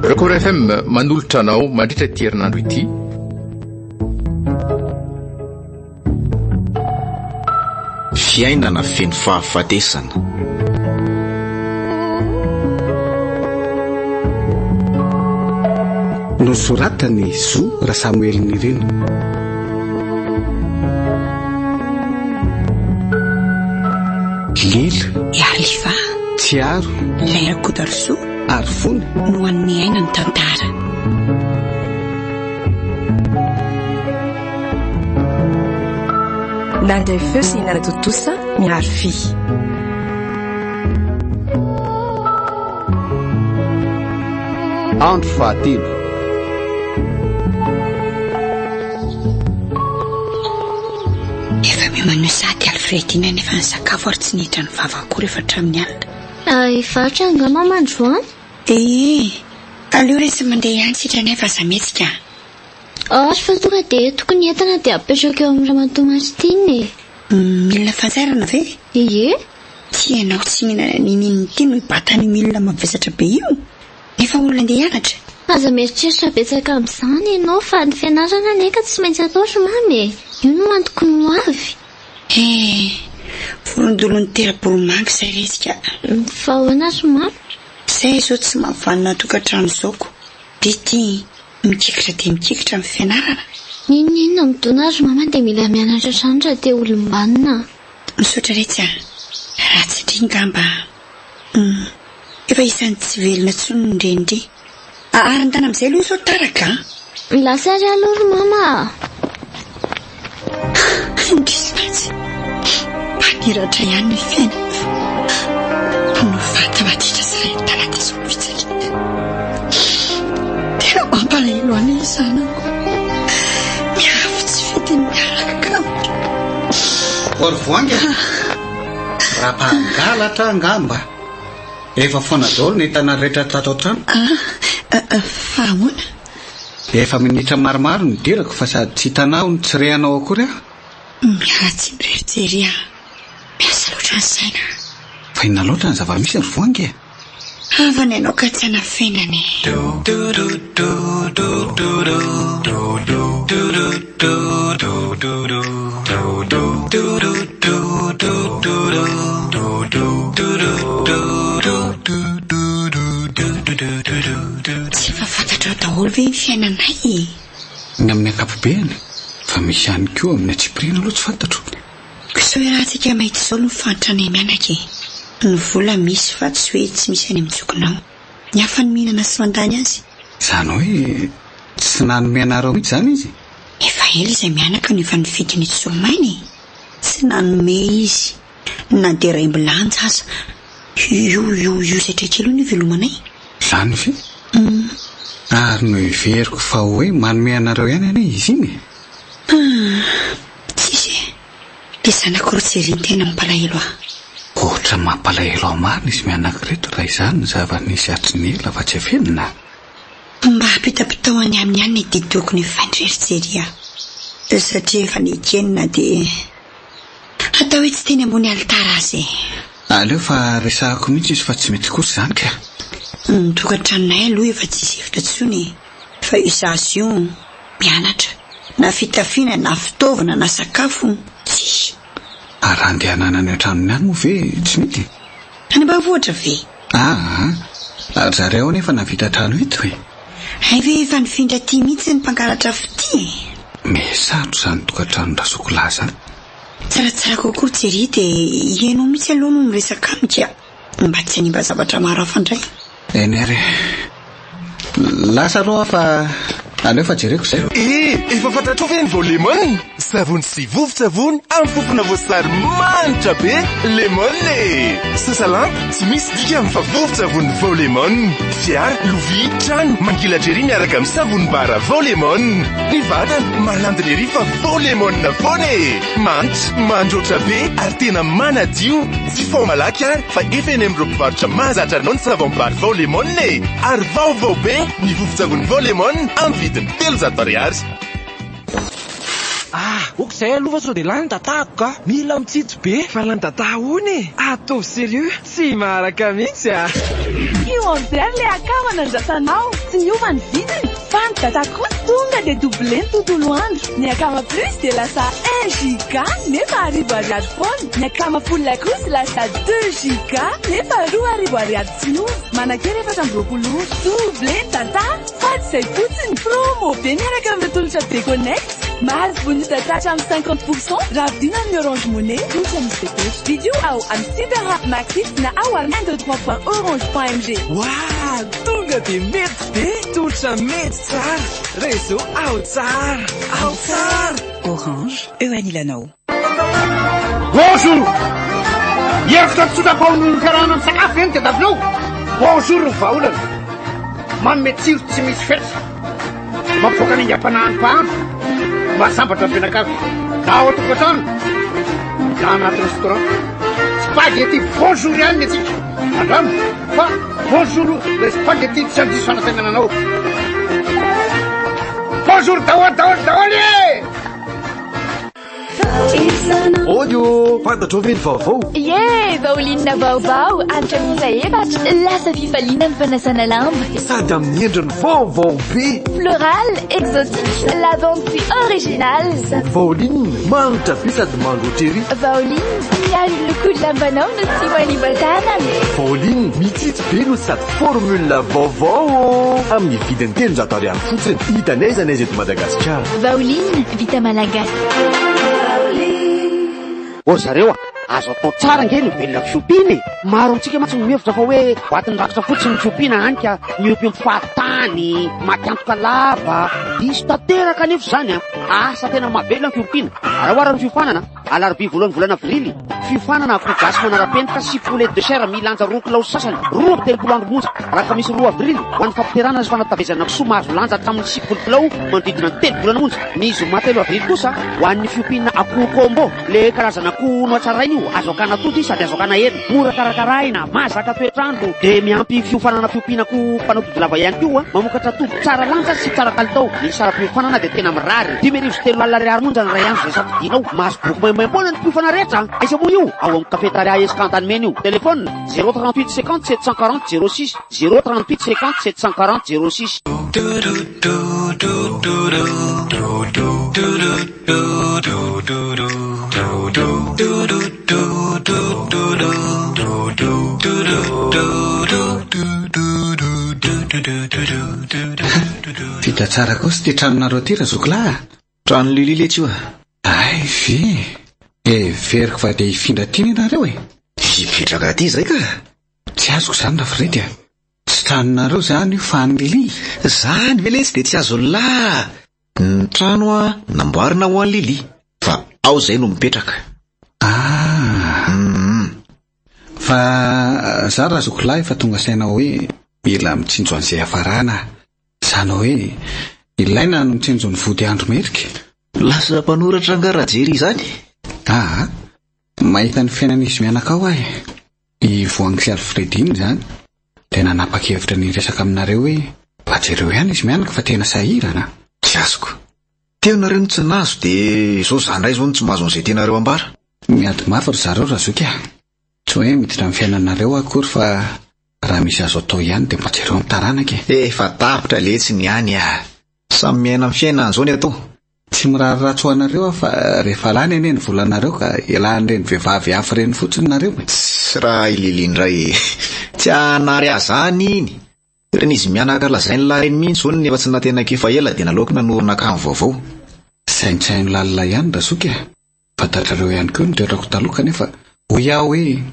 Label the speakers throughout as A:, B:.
A: Record FM manolotra anao mandritra ity herinandro ity.
B: Fiainana feno fahafatesana. Nosoratany Zo Rasamuel Nirina. Lila
C: Yalifa
B: Tiaro
C: Laira Kodarso
B: Arfony
C: no an'ny ainany tantara.
D: Nandray feo sy hinana totosa miaro fi.
B: Andro fahatelo.
C: Efa miomano sady Alfredina nefa ny sakafo ary tsy niditra ny vavako rehefa hatramin'ny alina.
E: Efatrany nga mamandro an?
C: Aleo resy mandeha ihany sitra nefa zametsika.
E: Ary fa tonga dia tokony entana dia apetraka eo amin'ny Ramatomasitiny.
C: Milina fanjairana ve?
E: Ie.
C: Tianao tsy mihinana nininy ity no ibatany milina mavesatra be io. Nefa olona andeha hianatra.
E: Aza mieritreritra betsaka amin'izany ianao fa ny fianarana neka tsy maintsy ataotro mamy. Io no antoko no avy.
C: Vorondolon'ny tera-boromangy izay resika.
E: Fa ahoana ry mamy?
C: Izay izao tsy mahavanona tokantrano izaoko. Dity mikikitra dia mikikitra amin'ny fianarana.
E: Ninona midona ry mama dia mila mianatra trano raha te olom-banona.
C: Misaotra retsy ratsy indringamba. Efa isan'ny tsy velona tsony ny ndrendry. Arintana amin'izay aloha izao taraka.
E: Lasary aloha ry mama.
C: Andrisinatsy. Maniratra ihany ny fiainana. No vata matitra sy rentana dia izao mifitsatra. Tena mampalahelo any zanako. Miafy tsy fety miaraka amiko.
B: Ory voangy. Rapahangalatra angamba. Efa foana daholo ny entana rehetra tato an-trano.
C: Fa ahoana?
B: Efa minitra maromaro ny dirako fa sady tsy hitanao ny tsy rehanao akory aho.
C: Miaratsy mireritsery aho. Miasa loatra ny saina.
B: Fa inona loatra ny zava-misy ry voangy?
C: Avany ianao ka tsy hanafenany. Tsy fafantatra daholo ve ny fiainanay?
B: Ny amin'ny ankapobeny fa misy ihany koa amin'ny atsipirina aloha tsy fantatro.
C: Sao iarahantsika mahita izao no mifantatra any mianaka. Ny vola misy fa tsy hoe tsy misy any amin'ny zokinao. Ny hafa ny mihinana sy mandany azy.
B: Izany hoe tsy nanome anareo mihitsy izany izy.
C: Efa ela izay mianaka no efa nifidy ny somainy. Tsy nanome izy. Na dia ray mbilanja aza. Io izay traikelo ny velomanay.
B: Izany ve? Ary no iveriko fa hoe manome anareo ihany ane izy iny.
C: Tsisy. Le zanako rotseriany tena mampalahelo aho.
B: Ohatra mampalahelo aho marina izy mianankirehetra raha izany ny zava-nisy atry ela fa tsy afenina.
C: Mba apitapitaoany amin'ny ihany ny didoko ny fandrerijery aho. Satria efa nikenina dia atao hoe tsy teny ambony alitara azy.
B: Aleo fa resahako mihitsy izy fa tsy mety kory izany ka.
C: Tokantranonay aloha efa tsy hevitra tsony. Fa izazy io mianatra. Na fitafiana, na fitaovana, na sakafo. Tsisy.
B: Ary andehanana any an-tranony ihany moa ve tsy mety?
C: Any mba voatra ve?
B: Ary zareo nefa navita trano eto hoe.
C: Ay ve efa nifindra ty mihitsy ny mpangalatra fity.
B: Mesatro izany tokantrano rasokolahy zany.
C: Tsaratsara kokoa jery dia ianao mihitsy aloha no miresaka amika. Mba tsy hanimba zavatra maro hafandray.
B: Eny ary. Lasa aloha fa aleo fa jereko izay.
F: Efa fantatrao ve ny vao lemon? Savony sy vovo-tsavony amin'ny fofona voasary manitra be lemon. Sasalama tsy misy dika amin'ny fa vovo-tsavony vao lemon. Fiara, lovia, trano, mangilatra ery miaraka amin'ny savony bara vao lemon. Ny vatana malandina ery fa vao lemon foana. Manitra, mandroatra be ary tena manadio. Tsy fao malaky ary fa efa eny amin'ireo mpivarotra mahazatra anao ny savony bara vao lemon. Ary vaovao be ny vovo-tsavony vao lemon amin'ny vidiny 300 ariary.
G: Ok izay aloha sao dia lany tatako ka mila mitsito be fa lany tata hony atao serieux tsy maraka mihitsy
H: io amizay le akamana andratanao
D: tsy miova ny vidiny fa ny data kosa tonga dia doublé ny tontolo andro. Ny akama plus dia lasa 1 giga nefa ariary foana. Ny akama full kosa lasa 2 giga nefa 2 ariary sinoa. Manakely 420 doublé ny data fa tsy izay fotsiny promo be miaraka amin'ny tolotra be connect. Mahazo bonus data hatramin'ny 50% raha vidina amin'ny Orange Money tolotra misy betery. Vidéo ao amin'ny Super App Maxis na ao amin'ny 123.orange.mg.
G: Wow, tonga dia mety be tolotra mety tsara. Réseau ao tsara, ao tsara.
H: Orange, eo
I: Bonjour! Hevitra tsotra-paon'ny karana amin'ny sakafo eny tadavinao. Bonjour ny vahaolana. Manome tsiro tsy misy fetsa. Mampivoaka ny ingam-panahan'ny mba sambatra fianakavy. Na ao an-tokatrano, na anaty restaurant. Spaghetti bonjour ihany ny atsika. Andrano fa bonjour le spaghetti tsy andiso fanatenananao. Bonjour daholy!
G: Odio, fantatrao ve ny vaovao?
J: Ie, vaolinina vaovao, antra miisa efatra, lasa fifaliana ny fanasana lamba.
G: Sady amin'ny endriny vaovao be.
J: Floral, exotique, lavande puis original.
G: Vaoline, manitra be sady mangoatra ery.
J: Vaoline, miaro ny loko lambanao no tsy manibatana.
G: Vaoline, mitsitsy be no sady formule vaovao. Amin'ny vidiny 300 ariary fotsiny, hitanay izy anay eto Madagasikara.
J: Vaoline, vita malagasy.
K: O zareo azo atao tsara nge ny velona fiompiana. Maro amintsika mantsy mihevitra fa hoe boatin'ny rakitra fotsiny ny fiompiana hanika miompy fahatany maty-antoka lava diso tanteraka nefa zany asa tena mahavelona ny fiompiana. Raha oara ny fiofanana alarobia voalohany volana avrily fiofanana akoho gasy manara-penitra sy poulet de chair milanja 2 kilao sasany 3 andro monja. Raha misy 2 avrily ho an'ny fampiterana sy fanatavezana kisoa mahazo lanja hatramin'ny 6 kilao manodidina 3 volana monja. Ny zoma 3 avrily kosa ho an'ny fiompiana akoho combo le karazana akoho noatsarainy io azo akana tody sady azo akana hena mora karakaraina mazaka toetrandro de miampy fiofanana fiompianako mpanao lava ihany koa mamokatra tobo tsara lanja sy tsara kalitao. Ny sara fiofanana de tena mirary 5,3 monja ny ray andro zay safidinao mahazo boky maimaimpona ny fiofana rehetra aiza moa io ao amin'ny cafétaria escantany meny io. Telefone 038 50 740 06 038 50 740 06.
B: Vita tsara kosa ty tranonareo ty ra zokolà.
L: Trano lilile tsy io
B: ay ve veriko fa dia hifindra tiany ianareo
L: hipetraka ty zay ka
B: tsy azoko zany ra Fredy tsy tranonareo zany io fa ny Lily
L: zany ve le tsy de tsy azo la ny trano namboarina ho an'ny Lily fa ao zay no mipetraka.
B: Fa za ra zokolà efa tonga saina hoe mila mitsinjo an'izay hafarana zany hoe ilaina no mitsinjo ny vody andro merika.
L: Lasa mpanoratra ngarajery zany.
B: Mahita ny fiainan'izy mianakao ahy ivoangy sy Alfred iny zany dia nanapa-kevitra ny resaka aminareo hoe vajereo ihany izy mianaka fa tena sahirana.
L: Tsy azoko teonareo no tsy nazo dia zao zandray zao no tsy mahazo an'izay tenareo ambara.
B: Miady mafy ry zareo ra zoky tsy hoe miditra amin'ny fiainanareo akory fa raha misy azo atao ihany dia vajereo amin'ny taranaka.
L: Efa tapitra letsy ny any samy miaina amin'ny fiainana zao ny atao.
B: Tsy mirariratso anareo fa rehefa lany ane ny volanareo ka ialany reny vehivavy hafa reny fotsiny nareo.
L: Tsy raha ililindray tsy anary azany iny reny izy mianaka lazainy lareny mihitsy zao nefa tsy natenaka efa ela dia naloaka nanorina kamo vaovao.
B: Saintsaino lalina ihany ra soky fantatrareo ihany koa ny toerako taloka nefa hoy aho hoe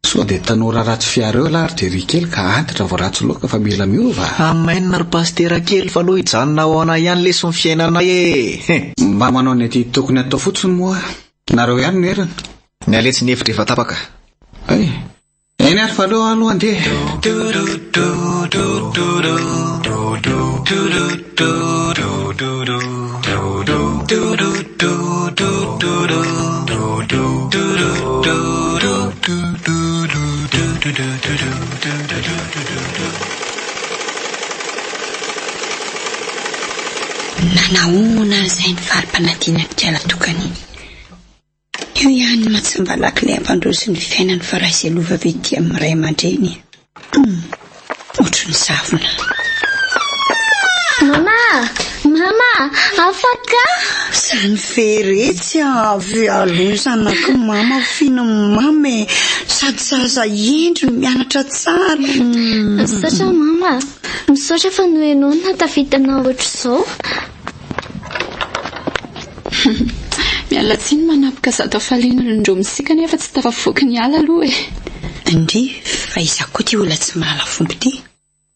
B: soa dia tanora ratsy fiareo lary jery kely ka antitra vao ratsy loaka fa mila miova.
L: Amainina ry pastera kely fa aloha hijanona ao ana ihany leso ny fiainanay
B: mba manao ny aty tokony atao fotsiny moa nareo ihany ny herina
L: ny aletsy ny hevitra efa tapaka.
B: Eny ary fa aloha aloha andeha.
C: Nanahoana izay ny varim-panadina ny tialatokany io ihany mahatsimbalaky ilay ampandroso ny fiainany fa raha izay lova vety amin'ny ray aman-dreny ohatry ny zavona.
E: Mama, afaka?
C: Zany feretsy avy aloha zanako mama fino mamy sady zaza endry mianatra tsara.
E: Misaotra mama, misaotra fa noenao natafitanao ohatr'izao.
M: Miala tsiny manapaka zato afaliana indro misika nefa tsy tafavoaky ny ala aloha e.
C: Indri fa iza koa ty olona tsy mahalala fomba ty?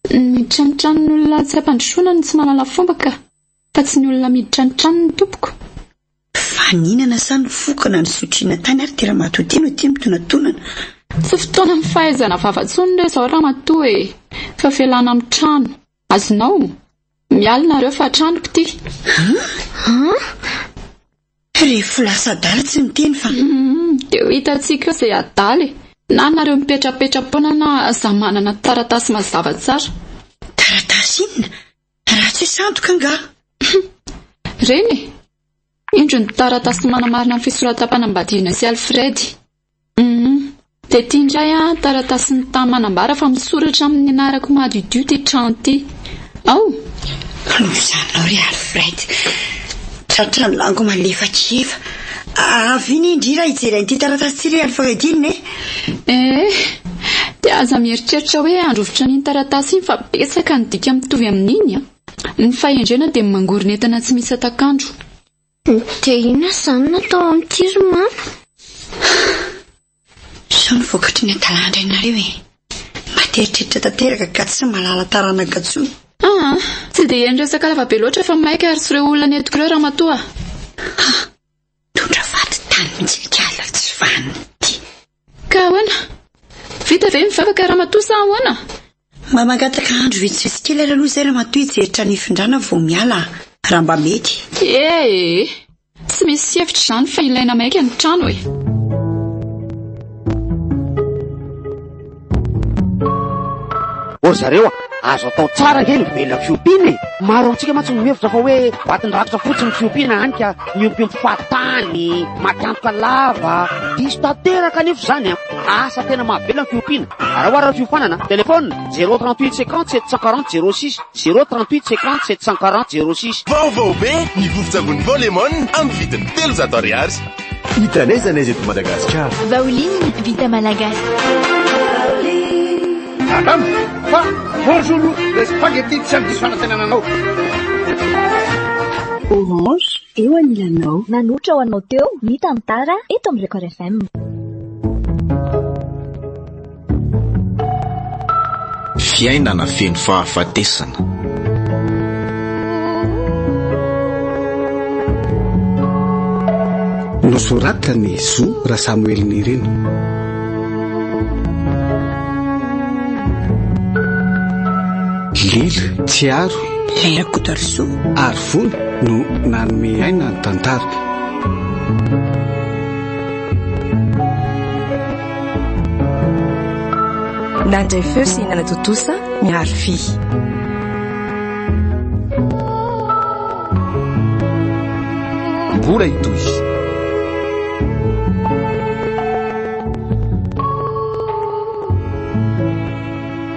M: Ny tranotranon'olona tsy ampandrosoana ny tsy mahalala fomba ka, fa tsy ny olona miditranotranony ny tompoko.
C: Fa ninana sa ny fokana ny sotriana tany ary tera matoa no ty mitonantonana.
M: Tsy fotoana ny fahaizana vavatsony ndray izao raha matoa e, fa fialana amin'ny trano. Azonao mialina fa tranoko ty.
C: Rehefa lasa adala tsy miteny fa
M: dia ho hitantsika izay adala e. Na nareo mipetrapetra-pona na zamanana taratasy mazava tsara.
C: Taratasy inona? Raha tsy sandoka nga?
M: Reny indro ny taratasy manamarina ny fisoratam-panambadiana sy Alfred. Dia tia indray taratasy ny tany manambara fa misoratra amin'ny anarako madio ty trano ty.
C: Lozanao ry Alfred. Tratrano lango malefa-kiefa. Avy iny indrira hijery an'ity taratasy tsy ry Alfred iny
M: dia aza mieritreritra hoe androvitra n'iny taratasy iny fa betsaka ny dika mitovy amin'iny. Ny fahendrena dia mangorona entana tsy misy atakandro.
E: Dia ina izany natao amin'ity ry mama?
C: Sao ny vokatry ny antalandra ianareo e. Materitreritra tanteraka ka tsy malala taranaka tsony.
M: Tsy dia enresaka lava be loatra fa maika ary sy ireo olona ny etiko ireo raha matoa.
C: Tondra vaty tany mitsirikala tsy vanity.
M: Ka ahoana? Vita ve mivavaka raha matoa sa ahoana?
C: Mba mangataka andro vitsivitsy kely ary aloha izay raha matoa hijeritra ny findrana vao miala raha mba mety.
M: Tsy misy hevitra izany fa ilaina maika ny trano e.
K: O zareo azo atao tsara nge ny velona fiompiana e. Maro amintsika mantsy mihevitra fa hoe vatin-drakitra fotsiny fiompiana hany ka miompiompy fahatany matiantoka lava diso tanteraka nefa izany asa tena mahavelona ny fiompiana. Raha oharana fiofanana telefona 038 50 740 06 038 50 740 06.
F: Vaovao be ny vovon-tsavony Volemon amin'ny vidiny 300 ariary.
G: Hitanaiza n'aiza eto Madagasikara.
J: Vaoline vita malagasy.
I: Madame, fa bonjour, les spaghetti tsy amin'ny diso fanantenananao.
N: Orange, eo anilanao. Nanotra ho anao teo, ny tantara eto amin'ny Record FM.
L: Fiainana feno fahafatesana.
B: Nosoratany Zo raha Samuel Nirina. Lily Tsiaro
C: Lera Kotarso
B: Arifony no nanome aina ny tantara.
O: Nandray feo sy hinana totosa miaro fi.
G: Mbola itoy